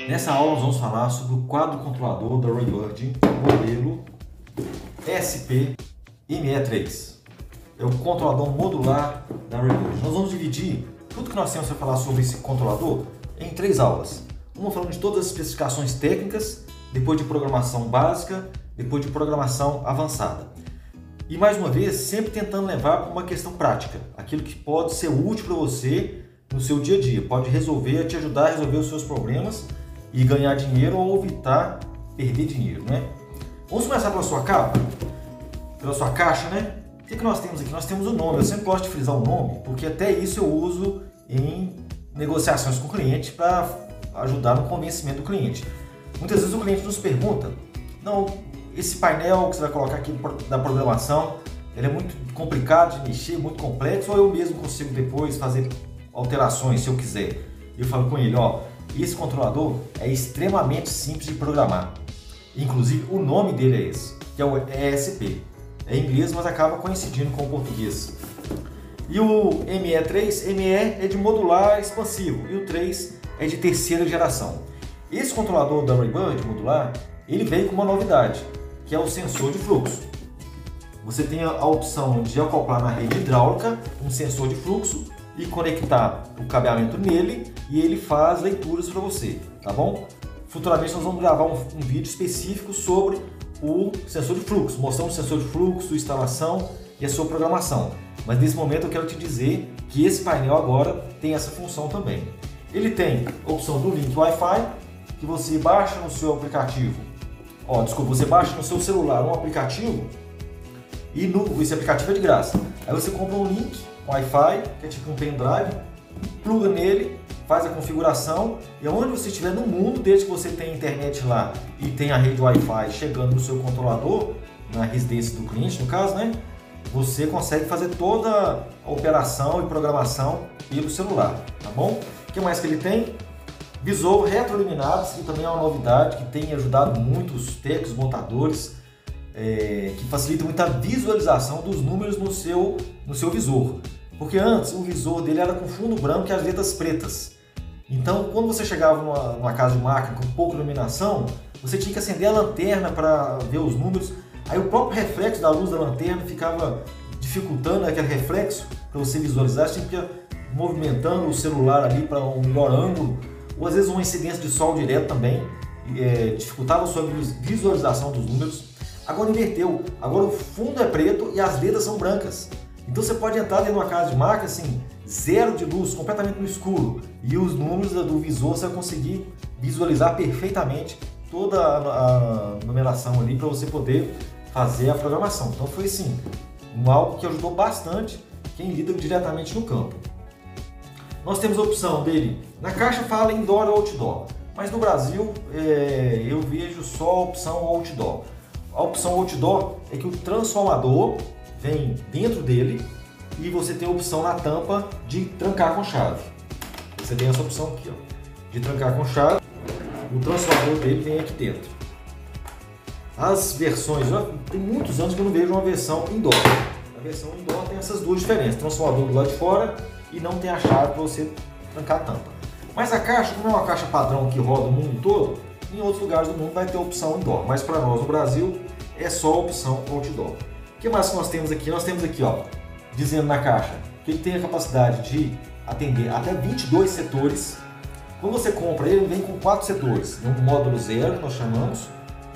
Nessa aula nós vamos falar sobre o quadro controlador da Raybird modelo SP-ME3. É o controlador modular da Raybird. Nós vamos dividir tudo que nós temos para falar sobre esse controlador em 3 aulas. Uma falando de todas as especificações técnicas, depois de programação básica, depois de programação avançada. E mais uma vez, sempre tentando levar para uma questão prática, aquilo que pode ser útil para você no seu dia a dia, pode te ajudar a resolver os seus problemas e ganhar dinheiro ou evitar perder dinheiro, né? Vamos começar pela sua capa, pela sua caixa, né? O que nós temos aqui? Nós temos o nome. Eu sempre gosto de frisar o nome, porque até isso eu uso em negociações com o cliente para ajudar no convencimento do cliente. Muitas vezes o cliente nos pergunta: não, esse painel que você vai colocar aqui da programação, ele é muito complicado de mexer, muito complexo, ou eu mesmo consigo depois fazer alterações se eu quiser? Eu falo com ele: ó, esse controlador é extremamente simples de programar. Inclusive o nome dele é esse, que é o ESP. É em inglês, mas acaba coincidindo com o português. E o ME3, ME é de modular expansivo e o 3 é de terceira geração. Esse controlador da Raybird modular, ele veio com uma novidade, que é o sensor de fluxo. Você tem a opção de acoplar na rede hidráulica um sensor de fluxo e conectar o cabeamento nele, e ele faz leituras para você, tá bom? Futuramente nós vamos gravar um vídeo específico sobre o sensor de fluxo, mostrando o sensor de fluxo, instalação e a sua programação. Mas nesse momento eu quero te dizer que esse painel agora tem essa função também. Ele tem a opção do link Wi-Fi, que você baixa no seu aplicativo, você baixa no seu celular um aplicativo, e esse aplicativo é de graça. Aí você compra um link Wi-Fi, que é tipo um pendrive, pluga nele, faz a configuração, e onde você estiver no mundo, desde que você tenha internet lá e tenha a rede Wi-Fi chegando no seu controlador, na residência do cliente, no caso, né? Você consegue fazer toda a operação e programação pelo celular, tá bom? O que mais que ele tem? Visor retroiluminado, que também é uma novidade que tem ajudado muito os técnicos montadores, que facilita muito a visualização dos números no seu visor. Porque antes o visor dele era com fundo branco e as letras pretas. Então, quando você chegava numa casa de máquina com pouca iluminação, você tinha que acender a lanterna para ver os números. Aí o próprio reflexo da luz da lanterna ficava dificultando aquele reflexo para você visualizar. Você tinha que ir movimentando o celular ali para um melhor ângulo. Ou às vezes uma incidência de sol direto também dificultava a sua visualização dos números. Agora inverteu. Agora o fundo é preto e as letras são brancas. Então você pode entrar dentro de uma casa de máquina assim, zero de luz, completamente no escuro, e os números do visor você vai conseguir visualizar perfeitamente toda a numeração ali para você poder fazer a programação. Então foi assim, algo que ajudou bastante quem lida diretamente no campo. Nós temos a opção dele, na caixa fala indoor ou outdoor, mas no Brasil eu vejo só a opção outdoor. A opção outdoor é que o transformador vem dentro dele e você tem a opção na tampa de trancar com chave. Você tem essa opção aqui, ó, de trancar com chave. O transformador dele vem aqui dentro. As versões, tem muitos anos que eu não vejo uma versão indoor. A versão indoor tem essas duas diferenças: transformador do lado de fora e não tem a chave para você trancar a tampa. Mas a caixa, como é uma caixa padrão que roda o mundo todo, em outros lugares do mundo vai ter a opção indoor. Mas para nós no Brasil é só a opção outdoor. O que mais que nós temos aqui? Nós temos aqui, ó, dizendo na caixa que ele tem a capacidade de atender até 22 setores. Quando você compra ele vem com 4 setores, no módulo 0 que nós chamamos,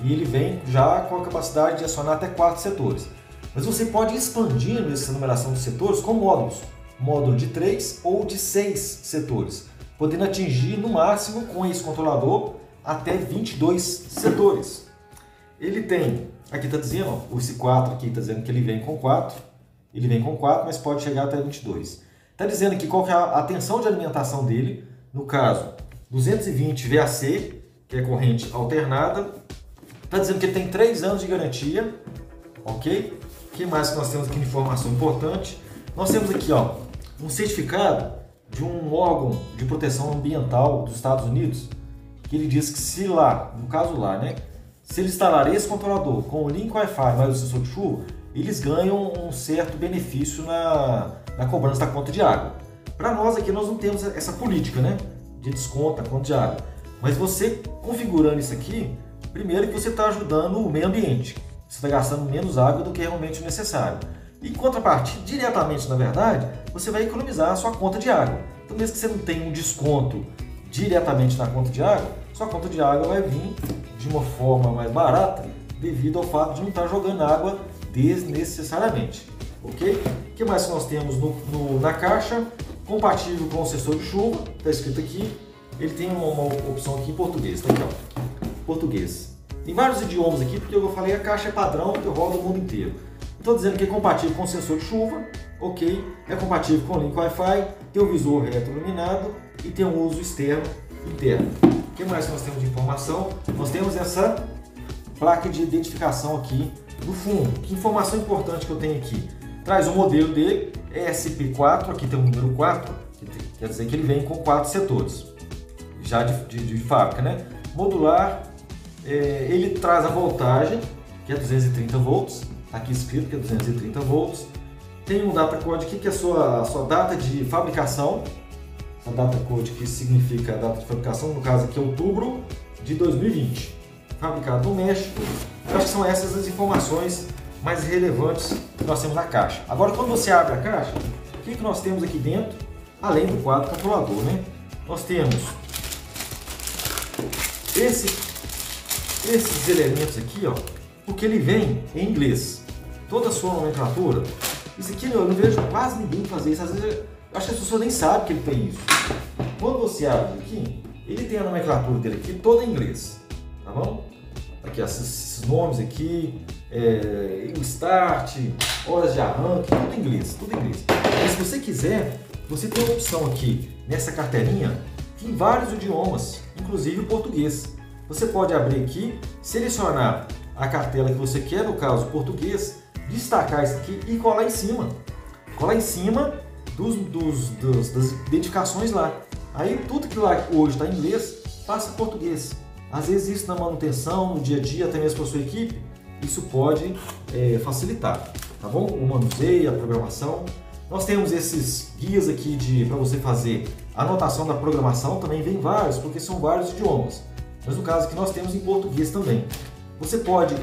e ele vem já com a capacidade de acionar até 4 setores. Mas você pode ir expandindo essa numeração de setores com módulos, módulo de 3 ou de 6 setores, podendo atingir no máximo com esse controlador até 22 setores. Ele tem, aqui está dizendo, ó, esse 4 aqui está dizendo que ele vem com 4, mas pode chegar até 22. Está dizendo aqui qual que é a tensão de alimentação dele, no caso 220 VAC, que é corrente alternada. Está dizendo que ele tem 3 anos de garantia, ok? O que mais que nós temos aqui de informação importante? Nós temos aqui, ó, um certificado de um órgão de proteção ambiental dos Estados Unidos, que ele diz que se lá, no caso lá, né, se ele instalar esse controlador com o link Wi-Fi mais o sensor de chuva, eles ganham um certo benefício na cobrança da conta de água. Para nós aqui, nós não temos essa política, né, de desconto na conta de água. Mas você configurando isso aqui, primeiro que você está ajudando o meio ambiente. Você está gastando menos água do que é realmente necessário. Em contrapartida, diretamente, na verdade, você vai economizar a sua conta de água. Então, mesmo que você não tenha um desconto diretamente na conta de água, sua conta de água vai vir de uma forma mais barata devido ao fato de não estar jogando água desnecessariamente. Ok? O que mais nós temos na caixa? Compatível com o sensor de chuva, está escrito aqui. Ele tem uma opção aqui em português, tá aqui, ó. Português. Tem vários idiomas aqui, porque eu falei a caixa é padrão que roda o mundo inteiro. Estou dizendo que é compatível com sensor de chuva, ok? É compatível com link Wi-Fi, tem o visor retroiluminado e tem um uso externo e interno. O que mais nós temos de informação? Nós temos essa placa de identificação aqui no fundo. Que informação importante que eu tenho aqui? Traz o modelo dele, ESP4, aqui tem o número 4, que quer dizer que ele vem com 4 setores, já de fábrica, né? Modular, ele traz a voltagem, que é 230 volts, tá aqui escrito que é 230 volts. Tem um data code aqui que é a sua data de fabricação, essa data code que significa a data de fabricação, no caso aqui é outubro de 2020, fabricado no México. Eu acho que são essas as informações mais relevantes que nós temos na caixa. Agora, quando você abre a caixa, o que nós temos aqui dentro, além do quadro controlador, né? Nós temos esses elementos aqui, ó, porque ele vem em inglês. Toda a sua nomenclatura. Isso aqui eu não vejo quase ninguém fazer isso. Às vezes eu acho que as pessoas nem sabem que ele tem isso. Quando você abre aqui, ele tem a nomenclatura dele aqui toda em inglês, tá bom? Aqui esses nomes aqui, o start, horas de arranque, tudo em inglês, tudo em inglês. Mas se você quiser, você tem a opção aqui nessa carteirinha que em vários idiomas, inclusive o português. Você pode abrir aqui, selecionar a cartela que você quer, no caso português, destacar isso aqui e colar em cima. Colar em cima das identificações lá. Aí tudo que lá hoje está em inglês, passa em português. Às vezes isso na manutenção, no dia a dia, até mesmo para a sua equipe, isso pode facilitar, tá bom? O manuseio, a programação. Nós temos esses guias aqui para você fazer a anotação da programação, também vem vários, porque são vários idiomas. Mas no caso aqui nós temos em português também. Você pode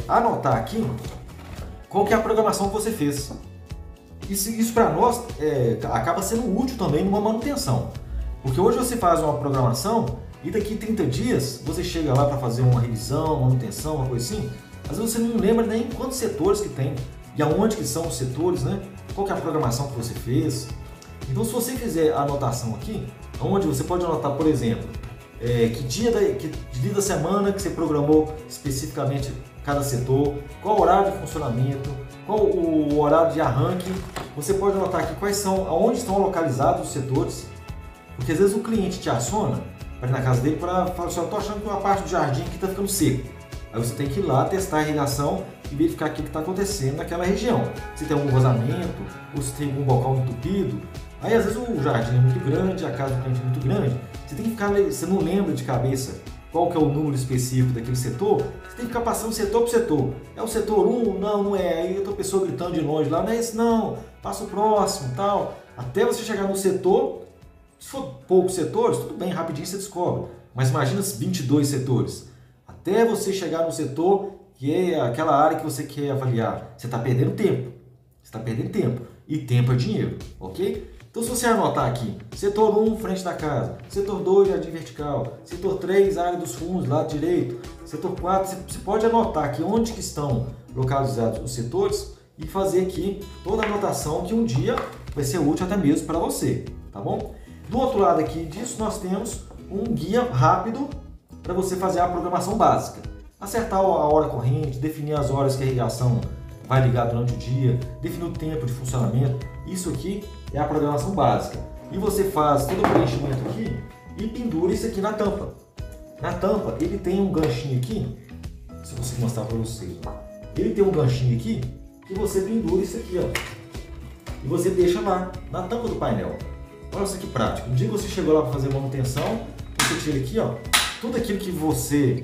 anotar aqui qual que é a programação que você fez. Isso para nós acaba sendo útil também numa manutenção. Porque hoje você faz uma programação e daqui 30 dias você chega lá para fazer uma revisão, manutenção, uma coisa assim. Às vezes você não lembra nem quantos setores que tem e aonde que são os setores, né? Qual que é a programação que você fez. Então, se você fizer a anotação aqui, onde você pode anotar, por exemplo, que dia da semana que você programou especificamente cada setor, qual o horário de funcionamento, qual o horário de arranque. Você pode anotar aqui aonde estão localizados os setores, porque às vezes o cliente te aciona para ir na casa dele para falar assim, eu estou achando que uma parte do jardim aqui está ficando seco. Aí você tem que ir lá testar a irrigação e verificar o que está acontecendo naquela região. Se tem algum vazamento, ou se tem algum bocal entupido. Aí às vezes o jardim é muito grande, a casa do cliente é muito grande, você não lembra de cabeça qual que é o número específico daquele setor, você tem que ficar passando setor por setor. É o setor 1? Não é. Aí outra pessoa gritando de longe lá, não é esse não, passa o próximo, tal. Até você chegar no setor, se for poucos setores, tudo bem, rapidinho você descobre. Mas imagina 22 setores. Até você chegar no setor que é aquela área que você quer avaliar, você está perdendo tempo. Você está perdendo tempo. E tempo é dinheiro, ok? Então, se você anotar aqui, setor 1, frente da casa, setor 2, jardim vertical, setor 3, área dos fundos, lado direito, setor 4, você pode anotar aqui onde que estão localizados os setores e fazer aqui toda a anotação que um dia vai ser útil até mesmo para você, tá bom? Do outro lado aqui disso, nós temos um guia rápido para você fazer a programação básica. Acertar a hora corrente, definir as horas que a irrigação vai ligar durante o dia, definir o tempo de funcionamento. Isso aqui é a programação básica. E você faz todo o preenchimento aqui e pendura isso aqui na tampa. Na tampa ele tem um ganchinho aqui, se eu conseguir mostrar para vocês. Ele tem um ganchinho aqui que você pendura isso aqui, ó. E você deixa lá, na tampa do painel. Olha isso que prático. Um dia você chegou lá para fazer manutenção, você tira aqui, ó, tudo aquilo que você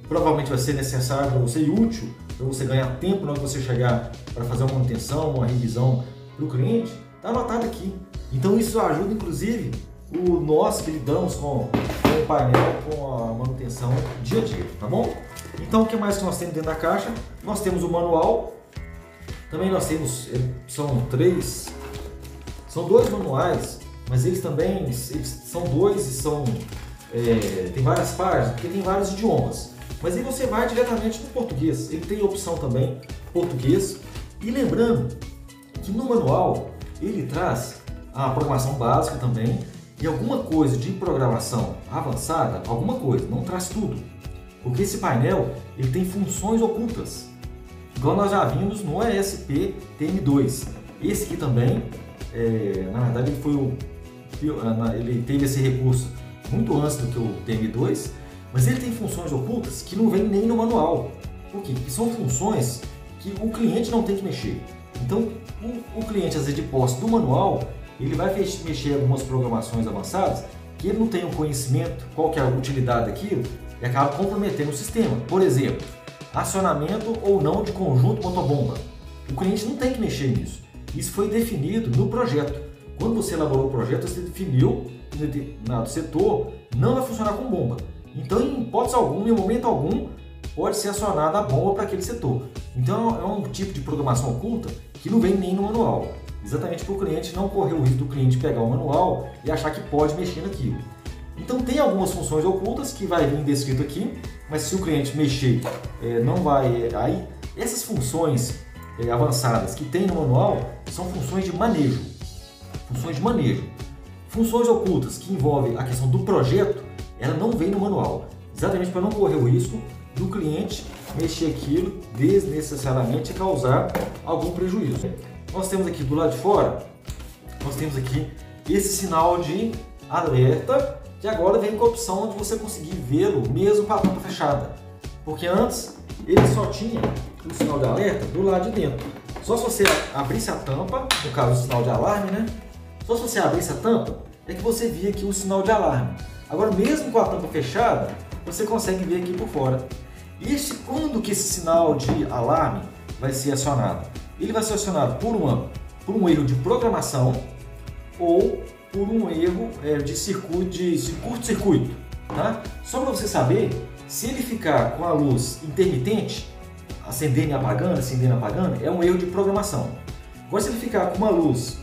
provavelmente vai ser necessário para você e útil, para você ganhar tempo na hora que você chegar para fazer uma manutenção, uma revisão para o cliente, está anotado aqui. Então isso ajuda inclusive nós que lidamos com o painel, com a manutenção dia a dia, tá bom? Então o que mais que nós temos dentro da caixa? Nós temos o manual, também nós temos, são dois manuais, mas eles são dois e tem várias páginas, porque tem vários idiomas. Mas aí você vai diretamente no português, ele tem a opção também português. E lembrando que no manual ele traz a programação básica também e alguma coisa de programação avançada, alguma coisa, não traz tudo. Porque esse painel ele tem funções ocultas, igual nós já vimos no ESP TM2. Esse aqui também, na verdade ele teve esse recurso muito antes do que o TM2, mas ele tem funções ocultas que não vem nem no manual. Por quê? Porque são funções que o cliente não tem que mexer. Então, o cliente, às vezes, de posse do manual, ele vai mexer em algumas programações avançadas que ele não tem o conhecimento, qual que é a utilidade daquilo, e acaba comprometendo o sistema. Por exemplo, acionamento ou não de conjunto motobomba. O cliente não tem que mexer nisso. Isso foi definido no projeto. Quando você elaborou o projeto, você definiu que em determinado setor não vai funcionar com bomba. Então, em hipótese alguma, em momento algum, pode ser acionada a bomba para aquele setor. Então, é um tipo de programação oculta que não vem nem no manual. Exatamente para o cliente não correr o risco do cliente pegar o manual e achar que pode mexer naquilo. Então, tem algumas funções ocultas que vai vir descrito aqui, mas se o cliente mexer, não vai... Aí, essas funções avançadas que tem no manual são funções de manejo. Funções de manejo. Funções ocultas que envolvem a questão do projeto, ela não vem no manual, exatamente para não correr o risco do cliente mexer aquilo desnecessariamente e causar algum prejuízo. Nós temos aqui do lado de fora, nós temos aqui esse sinal de alerta, que agora vem com a opção de você conseguir vê-lo mesmo com a tampa fechada, porque antes ele só tinha o sinal de alerta do lado de dentro. Só se você abrisse a tampa, no caso o sinal de alarme, né? Só se você abrisse a tampa, é que você via aqui o sinal de alarme. Agora, mesmo com a tampa fechada, você consegue ver aqui por fora. E quando que esse sinal de alarme vai ser acionado? Ele vai ser acionado por um erro de programação ou por um erro de curto-circuito. Tá? Só para você saber, se ele ficar com a luz intermitente, acendendo e apagando, é um erro de programação. Agora, se ele ficar com uma luz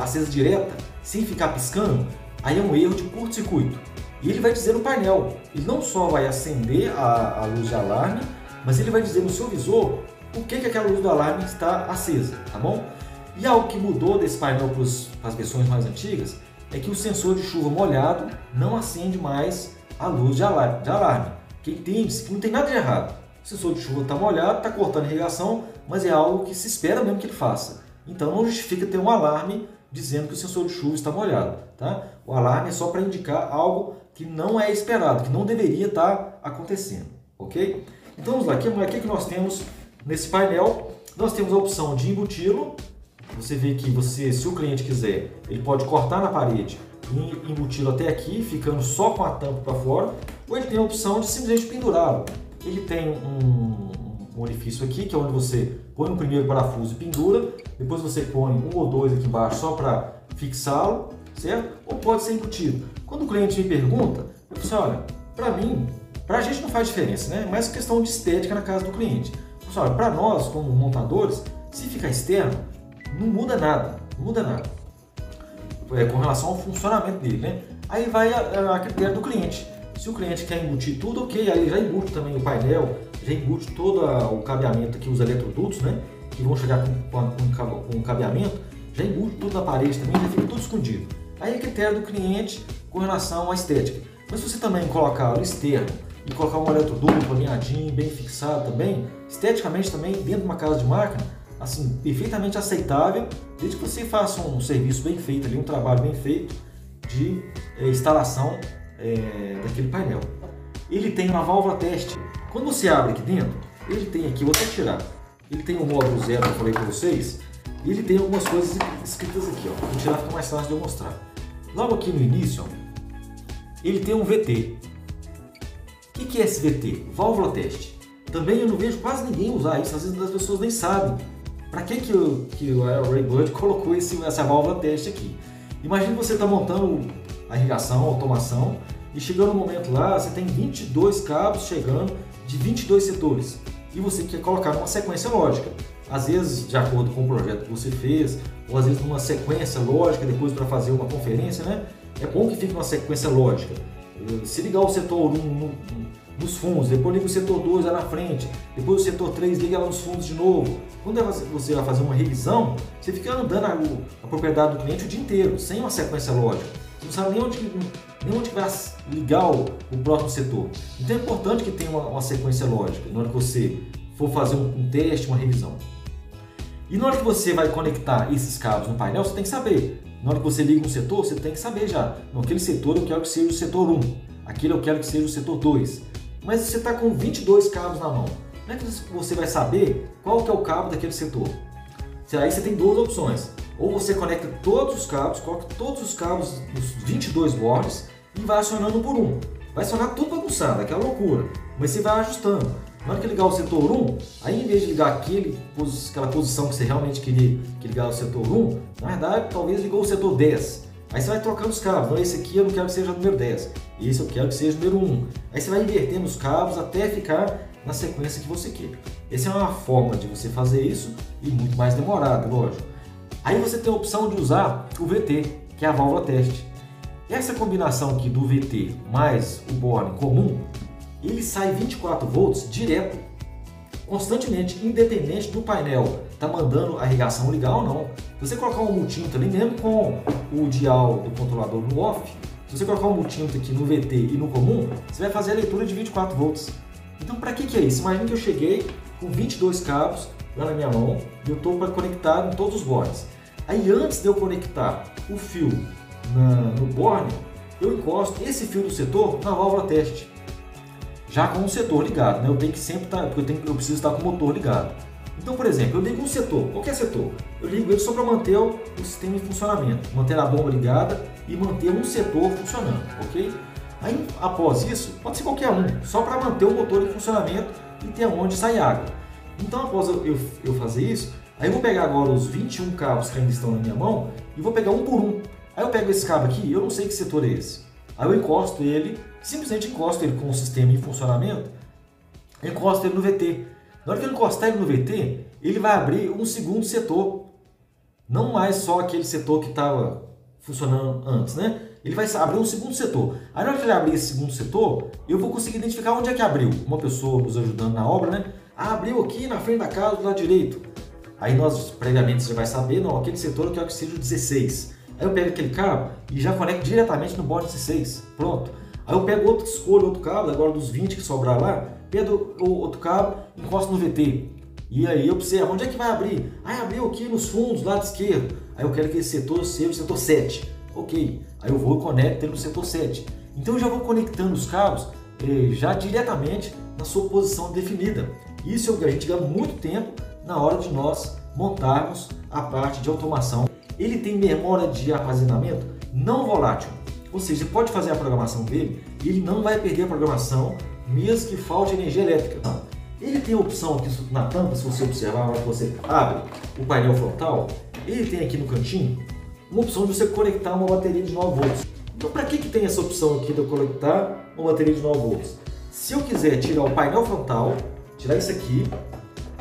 acesa direta, sem ficar piscando, aí é um erro de curto-circuito. E ele vai dizer no painel, ele não só vai acender a luz de alarme, mas ele vai dizer no seu visor por que aquela luz do alarme está acesa, tá bom? E algo que mudou desse painel para as versões mais antigas é que o sensor de chuva molhado não acende mais a luz de alarme. Que entende-se que não tem nada de errado. O sensor de chuva está molhado, está cortando irrigação, mas é algo que se espera mesmo que ele faça. Então não justifica ter um alarme dizendo que o sensor de chuva está molhado. Tá? O alarme é só para indicar algo que não é esperado, que não deveria estar acontecendo. Ok? Então vamos lá, o que nós temos nesse painel? Nós temos a opção de embuti-lo. Você vê que se o cliente quiser, ele pode cortar na parede e embuti-lo até aqui, ficando só com a tampa para fora, ou ele tem a opção de simplesmente pendurá-lo. Ele tem um orifício aqui, que é onde você põe o primeiro parafuso e pendura, depois você põe um ou dois aqui embaixo só para fixá-lo, certo? Ou pode ser embutido. Quando o cliente me pergunta, eu falo assim, olha, para mim, para a gente não faz diferença, né? Mas questão de estética na casa do cliente. Eu falo, olha, para nós, como montadores, se ficar externo, não muda nada, com relação ao funcionamento dele, né? Aí vai a critério do cliente. Se o cliente quer embutir tudo, ok, aí já embute também o painel, já embute todo o cabeamento aqui, os eletrodutos, né? Que vão chegar com o cabeamento, já embute tudo na parede também, já fica tudo escondido. Aí é critério do cliente com relação à estética. Mas se você também colocar o externo e colocar um eletroduto alinhadinho, bem fixado também, esteticamente também, dentro de uma casa de máquina, assim, perfeitamente aceitável, desde que você faça um serviço bem feito ali, um trabalho bem feito de instalação daquele painel. Ele tem uma válvula teste. Quando você abre aqui dentro, ele tem aqui, vou até tirar, ele tem o módulo 0 que eu falei para vocês, e ele tem algumas coisas escritas aqui, ó. Vou tirar, fica mais fácil de eu mostrar. Logo aqui no início, ó, ele tem um VT. O que é esse VT? Válvula teste. Também eu não vejo quase ninguém usar isso, às vezes as pessoas nem sabem. Para que o Raybird colocou essa válvula teste aqui? Imagina você está montando a irrigação, a automação, e chegando no momento lá, você tem 22 cabos chegando de 22 setores. E você quer colocar numa sequência lógica. Às vezes, de acordo com o projeto que você fez, ou às vezes numa sequência lógica, depois para fazer uma conferência, né? É bom que fique numa sequência lógica. Se ligar o setor 1 nos fundos, depois liga o setor 2 lá na frente, depois o setor 3 liga lá nos fundos de novo. Quando você vai fazer uma revisão, você fica andando a propriedade do cliente o dia inteiro, sem uma sequência lógica. Você não sabe nem onde vai ligar o próximo setor. Então é importante que tenha uma sequência lógica na hora que você for fazer um teste, uma revisão. E na hora que você vai conectar esses cabos no painel, você tem que saber. Na hora que você liga um setor, você tem que saber já. Naquele setor eu quero que seja o setor 1, aquele eu quero que seja o setor 2. Mas você está com 22 cabos na mão. Como é que você vai saber qual que é o cabo daquele setor? Aí você tem duas opções. Ou você conecta todos os cabos, coloca todos os cabos nos 22 bornes e vai acionando um por um. Vai acionar tudo bagunçado, aquela loucura. Mas você vai ajustando. Na hora que ligar o setor 1, aí em vez de ligar aquela posição que você realmente queria que ligar o setor 1, na verdade, talvez ligou o setor 10. Aí você vai trocando os cabos. Então, esse aqui eu não quero que seja o número 10. Esse eu quero que seja o número 1. Aí você vai invertendo os cabos até ficar na sequência que você quer. Essa é uma forma de você fazer isso e muito mais demorada, lógico. Aí você tem a opção de usar o VT, que é a válvula teste. Essa combinação aqui do VT mais o borne comum, ele sai 24 volts direto, constantemente, independente do painel tá mandando a irrigação ligar ou não. Se você colocar um multímetro ali, mesmo com o dial do controlador no off, se você colocar um multímetro aqui no VT e no comum, você vai fazer a leitura de 24 volts. Então, para que é isso? Imagina que eu cheguei com 22 cabos lá na minha mão e eu estou conectado em todos os bornes. Aí, antes de eu conectar o fio no borne, eu encosto esse fio do setor na válvula teste, já com o setor ligado, né? Eu tenho que sempre estar, porque eu preciso estar com o motor ligado. Então, por exemplo, eu ligo um setor, qualquer setor, eu ligo ele só para manter o sistema em funcionamento, manter a bomba ligada e manter um setor funcionando, ok? Aí, após isso, pode ser qualquer um, só para manter o motor em funcionamento e ter onde sair água. Então, após eu fazer isso, aí eu vou pegar agora os 21 cabos que ainda estão na minha mão e vou pegar um por um. Aí eu pego esse cabo aqui, eu não sei que setor é esse. Aí eu encosto ele, simplesmente encosto ele com o sistema em funcionamento, encosto ele no VT. Na hora que eu encostar ele no VT, ele vai abrir um segundo setor. Não mais só aquele setor que estava funcionando antes, né? Ele vai abrir um segundo setor. Aí na hora que ele abrir esse segundo setor, eu vou conseguir identificar onde é que abriu. Uma pessoa nos ajudando na obra, né? Ah, abriu aqui na frente da casa do lado direito. Aí nós, previamente, você vai saber, não, aquele setor eu quero que seja o 16. Aí eu pego aquele cabo e já conecto diretamente no borne 16. Pronto. Aí eu pego escolho outro cabo, agora dos 20 que sobrar lá, pego outro cabo, encosto no VT. E aí eu observo, onde é que vai abrir? Ah, abriu aqui nos fundos, lado esquerdo. Aí eu quero que esse setor seja o setor 7. Ok. Aí eu vou e conecto ele no setor 7. Então eu já vou conectando os cabos já diretamente na sua posição definida. Isso a gente ganha muito tempo na hora de nós montarmos a parte de automação. Ele tem memória de armazenamento não volátil, ou seja, você pode fazer a programação dele e ele não vai perder a programação mesmo que falte energia elétrica. Ele tem a opção aqui na tampa, se você observar, na hora que você abre o painel frontal, ele tem aqui no cantinho uma opção de você conectar uma bateria de 9 volts. Então, para que tem essa opção aqui de eu conectar uma bateria de 9 volts? Se eu quiser tirar o painel frontal, tirar isso aqui,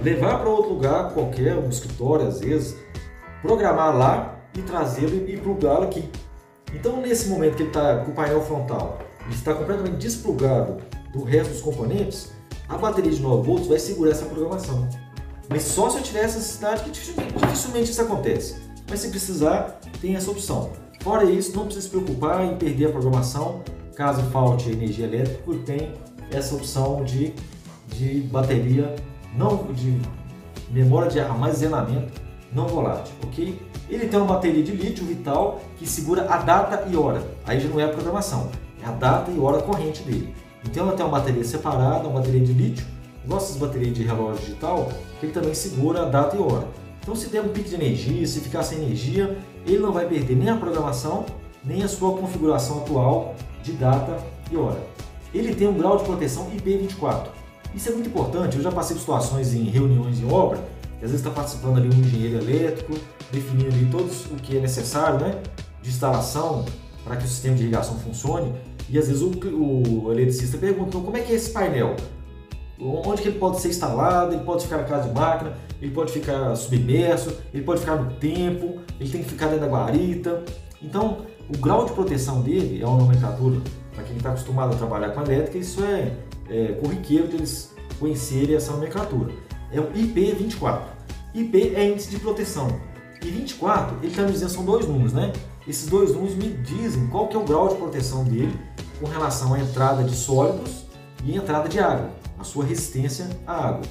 levar para outro lugar qualquer, um escritório às vezes, programar lá e trazê-lo e plugá-lo aqui. Então, nesse momento que ele está com o painel frontal, ele está completamente desplugado do resto dos componentes, a bateria de 9 volts vai segurar essa programação. Mas só se eu tiver essa necessidade, que dificilmente isso acontece. Mas se precisar, tem essa opção. Fora isso, não precisa se preocupar em perder a programação caso falte energia elétrica, porque tem essa opção de bateria, de memória de armazenamento não volátil, ok? Ele tem uma bateria de lítio vital que segura a data e hora. Aí já não é a programação, é a data e hora corrente dele. Então ela tem uma bateria separada, uma bateria de lítio, igual essas baterias de relógio digital, que ele também segura a data e hora. Então se der um pico de energia, se ficar sem energia, ele não vai perder nem a programação, nem a sua configuração atual de data e hora. Ele tem um grau de proteção IP24. Isso é muito importante. Eu já passei por situações em reuniões em obra, que às vezes está participando ali um engenheiro elétrico, definindo ali todos o que é necessário, né, de instalação para que o sistema de irrigação funcione. E às vezes o eletricista pergunta, então, como é que é esse painel? Onde que ele pode ser instalado? Ele pode ficar na casa de máquina, ele pode ficar submerso, ele pode ficar no tempo, ele tem que ficar dentro da guarita. Então, o grau de proteção dele é uma nomenclatura, para quem está acostumado a trabalhar com elétrica, isso é corriqueiro de eles conhecerem essa nomenclatura. É o IP24. IP é índice de proteção. E 24, ele está me dizendo, são dois números, né? Esses dois números me dizem qual que é o grau de proteção dele com relação à entrada de sólidos e entrada de água, a sua resistência à água.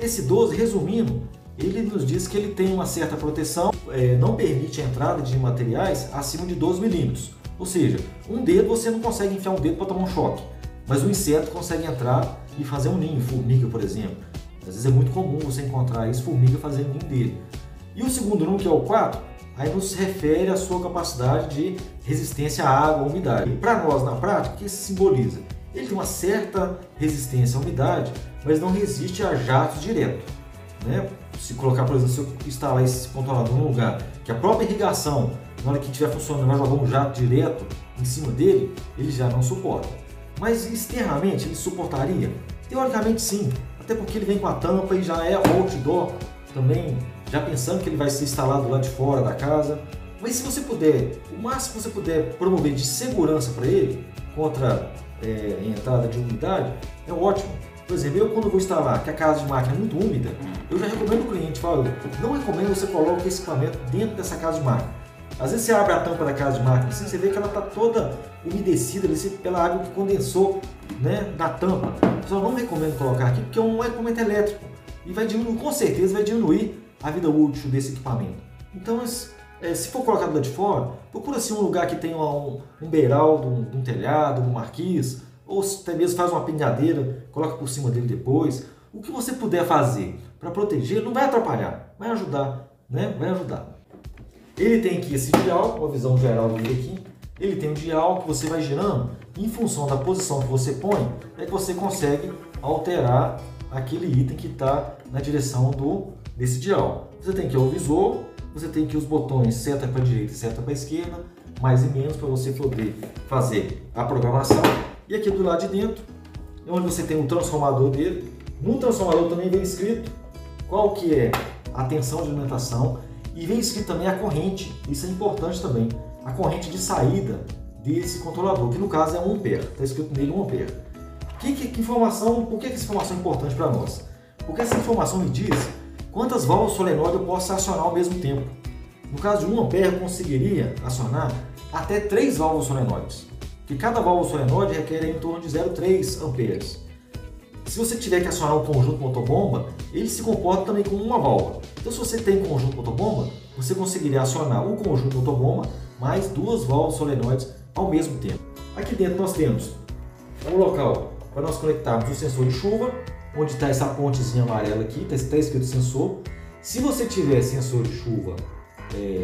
Esse 12, resumindo, ele nos diz que ele tem uma certa proteção, não permite a entrada de materiais acima de 12 milímetros. Ou seja, um dedo você não consegue enfiar um dedo para tomar um choque, mas o inseto consegue entrar e fazer um ninho, formiga, por exemplo. Às vezes é muito comum você encontrar isso, formiga fazendo ninho dele. E o segundo número, que é o 4, aí nos refere à sua capacidade de resistência à água, à umidade. E para nós, na prática, o que isso simboliza? Ele tem uma certa resistência à umidade, mas não resiste a jatos direto, né? Se colocar, por exemplo, se eu instalar esse controlador num lugar que a própria irrigação, na hora que estiver funcionando, vai jogar um jato direto em cima dele, ele já não suporta. Mas externamente ele suportaria? Teoricamente sim, até porque ele vem com a tampa e já é outdoor também, já pensando que ele vai ser instalado lá de fora da casa. Mas se você puder, o máximo que você puder promover de segurança para ele, contra a entrada de umidade, é ótimo. Por exemplo, eu quando vou instalar, que a casa de máquina é muito úmida, eu já recomendo ao cliente, falo, não recomendo você colocar esse equipamento dentro dessa casa de máquina. Às vezes você abre a tampa da casa de máquina, assim, você vê que ela está toda umedecida pela água que condensou, né, da tampa. Eu não recomendo colocar aqui porque é um equipamento elétrico e vai diminuir, com certeza vai diminuir a vida útil desse equipamento. Então, se for colocado lá de fora, procura assim um lugar que tenha um beiral de um telhado, um marquise, ou até mesmo faz uma penhadeira, coloca por cima dele depois. O que você puder fazer para proteger não vai atrapalhar, vai ajudar, né? Vai ajudar. Ele tem aqui esse dial, uma visão geral dele aqui. Ele tem um dial que você vai girando em função da posição que você põe, é que você consegue alterar aquele item que está na direção desse dial. Você tem aqui o visor, você tem aqui os botões seta para a direita e seta para a esquerda, mais e menos para você poder fazer a programação. E aqui do lado de dentro, é onde você tem o transformador dele. No transformador também vem escrito qual que é a tensão de alimentação e vem escrito também a corrente, isso é importante também, a corrente de saída desse controlador, que no caso é 1 ampere, está escrito nele 1 ampere. Que informação, por que essa informação é importante para nós? Porque essa informação me diz quantas válvulas solenoide eu posso acionar ao mesmo tempo. No caso de 1 ampere, eu conseguiria acionar até 3 válvulas solenoides, que cada válvula solenoide requer em torno de 0,3 amperes. Se você tiver que acionar um conjunto motobomba, ele se comporta também como uma válvula. Então, se você tem conjunto motobomba, você conseguiria acionar o conjunto motobomba mais 2 válvulas solenoides ao mesmo tempo. Aqui dentro nós temos um local para nós conectarmos o sensor de chuva, onde está essa pontezinha amarela aqui, está escrito sensor. Se você tiver sensor de chuva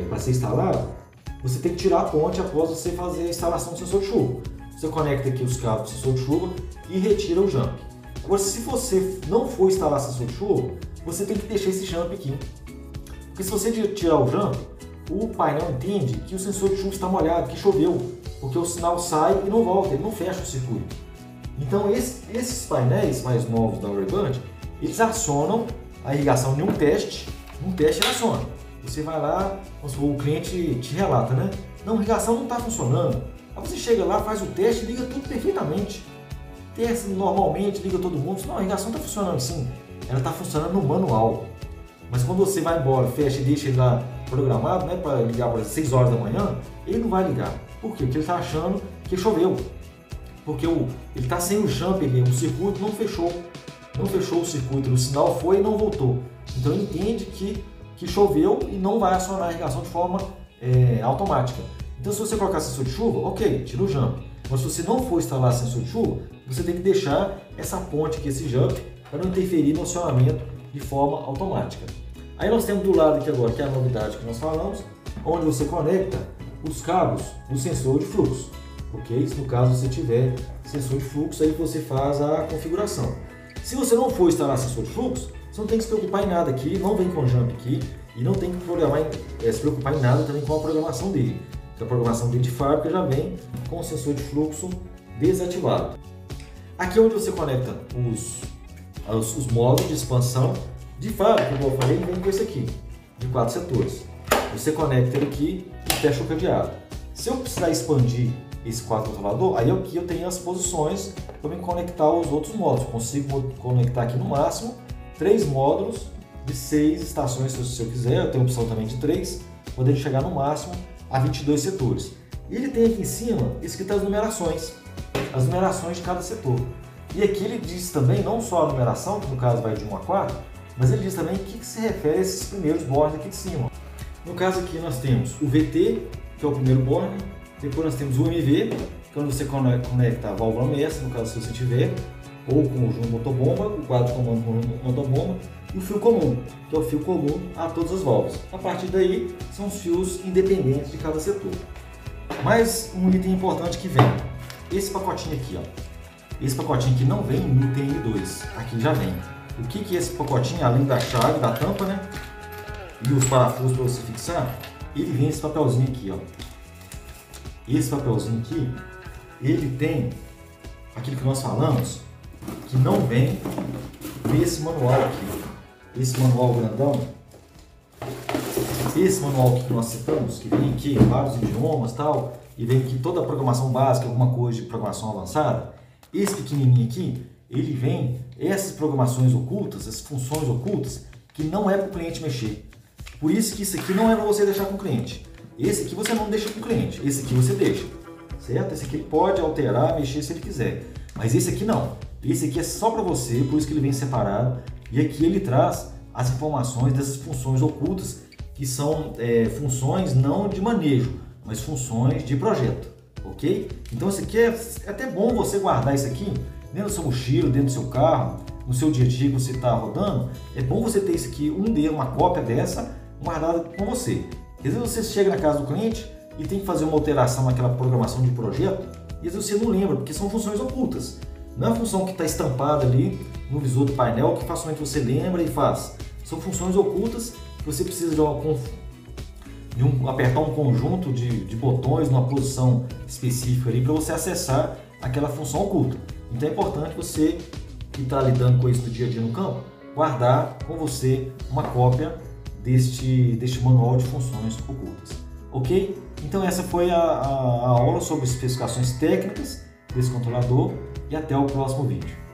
para ser instalado, você tem que tirar a ponte após você fazer a instalação do sensor de chuva. Você conecta aqui os cabos do sensor de chuva e retira o jump. Agora, se você não for instalar sensor de chuva, você tem que deixar esse jump aqui. Porque se você tirar o jump, o painel entende que o sensor de chuva está molhado, que choveu, porque o sinal sai e não volta, ele não fecha o circuito. Então, esses painéis mais novos da Oreband, eles acionam a irrigação em um teste ele aciona. Você vai lá, o cliente te relata, né? Não, a irrigação não está funcionando. Aí você chega lá, faz o teste e liga tudo perfeitamente. Testa normalmente, liga todo mundo. Não, a irrigação está funcionando sim. Ela está funcionando no manual. Mas quando você vai embora, fecha e deixa ele lá programado, né, para ligar para 6 horas da manhã, ele não vai ligar. Por quê? Porque ele está achando que choveu. Porque ele está sem o jump, o circuito não fechou. Não fechou o circuito, o sinal foi e não voltou. Então ele entende que choveu e não vai acionar a irrigação de forma automática. Então, se você colocar sensor de chuva, ok, tira o jump. Mas se você não for instalar sensor de chuva, você tem que deixar essa ponte aqui, esse jump, para não interferir no acionamento de forma automática. Aí nós temos do lado aqui agora, que é a novidade que nós falamos, onde você conecta os cabos do sensor de fluxo. Ok? Se no caso você estiver sensor de fluxo, aí você faz a configuração. Se você não for instalar sensor de fluxo, você não tem que se preocupar em nada aqui, não vem com jump aqui, e não tem que se preocupar em nada também com a programação dele. A programação dele de fábrica já vem com o sensor de fluxo desativado. Aqui é onde você conecta os módulos de expansão. De fábrica, como eu falei, ele vem com esse aqui, de 4 setores. Você conecta ele aqui e fecha o cadeado. Se eu precisar expandir esse quadro controlador, aí aqui eu tenho as posições para me conectar aos outros módulos. Consigo conectar aqui no máximo 3 módulos de 6 estações, se eu quiser. Eu tenho a opção também de 3, podendo chegar no máximo a 22 setores. E ele tem aqui em cima escritas as numerações de cada setor. E aqui ele diz também, não só a numeração, que no caso vai de 1 a 4, mas ele diz também o que se refere a esses primeiros bornes aqui de cima. No caso aqui nós temos o VT, que é o primeiro borne, depois nós temos o MV, quando você conecta a válvula mestra, no caso se você tiver, ou com o conjunto motobomba, o quadro de comando com motobomba, e o fio comum, que é o fio comum a todas as válvulas. A partir daí, são os fios independentes de cada setor. Mais um item importante que vem, esse pacotinho aqui, ó. Esse pacotinho aqui não vem no TN2, aqui já vem. O que é esse pacotinho, além da chave, da tampa, né? E os parafusos para você fixar, ele vem esse papelzinho aqui, ó. Esse papelzinho aqui, ele tem aquilo que nós falamos, que não vem nesse manual aqui. Esse manual grandão, esse manual aqui que nós citamos, que vem aqui vários idiomas e tal, e vem aqui toda a programação básica, alguma coisa de programação avançada, esse pequenininho aqui, ele vem essas programações ocultas, essas funções ocultas, que não é para o cliente mexer. Por isso que isso aqui não é para você deixar com o cliente. Esse aqui você não deixa com o cliente, esse aqui você deixa, certo? Esse aqui ele pode alterar, mexer se ele quiser, mas esse aqui não. Esse aqui é só para você, por isso que ele vem separado, e aqui ele traz as informações dessas funções ocultas, que são funções não de manejo, mas funções de projeto, ok? Então isso aqui é até bom você guardar isso aqui dentro do seu mochila, dentro do seu carro, no seu dia a dia que você está rodando. É bom você ter isso aqui, uma cópia dessa, guardada com você. Às vezes você chega na casa do cliente e tem que fazer uma alteração naquela programação de projeto e às vezes você não lembra, porque são funções ocultas. Não é a função que está estampada ali no visor do painel que facilmente você lembra e faz. São funções ocultas que você precisa apertar um conjunto de botões numa posição específica ali para você acessar aquela função oculta. Então é importante você, que está lidando com isso no dia a dia no campo, guardar com você uma cópia deste manual de funções ocultas. Ok? Então essa foi a aula sobre especificações técnicas desse controlador e até o próximo vídeo.